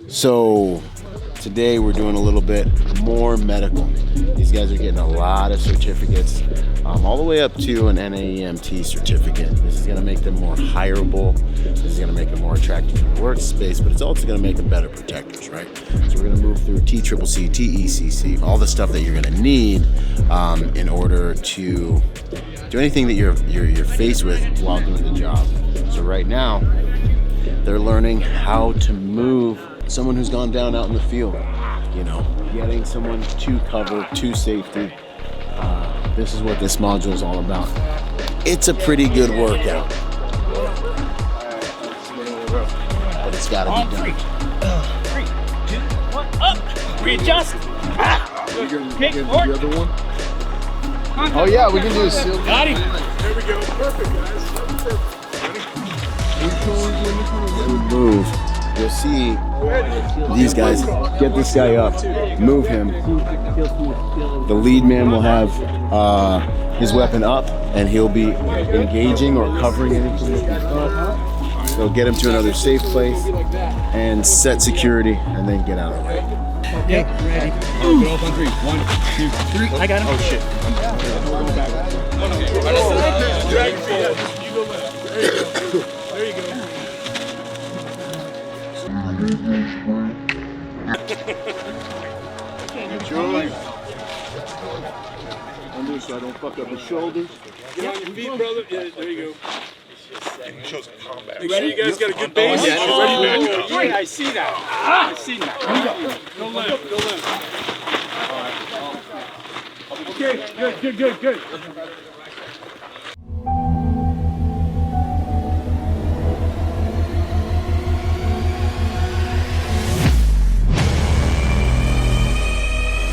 So today we're doing a little bit more medical. These guys are getting a lot of certificates, all the way up to an NAEMT certificate. This is going to make them more hireable. This is going to make them more attractive to the workspace, but it's also going to make them better protectors, right? So we're going to move through TCCC, TECC, all the stuff that you're going to need in order to do anything that you're faced with while doing the job. So right now, they're learning how to move someone who's gone down out in the field, getting someone to cover, to safety. This is what this module is all about. It's a pretty good workout, but it's got to be done. 3, 2, 1, up. Readjust. Okay, the other one. Oh yeah, we can do a seal. Got him. There we go. Perfect, guys. Move. You'll see these guys get this guy up, move him. The lead man will have his weapon up, and he'll be engaging or covering anything with his gun. They'll get him to another safe place and set security, and then get out of the way. Okay, ready. Go up on 3. 1, 2, 3. I got him. Oh shit. Drag your feet up. You go left. There you go. Under so I don't fuck up his shoulders. Get on your feet, brother. Yeah, there you go. Make sure you guys got a good base. Ready, back up. I see that. I see that. Go left, go left. Okay, good.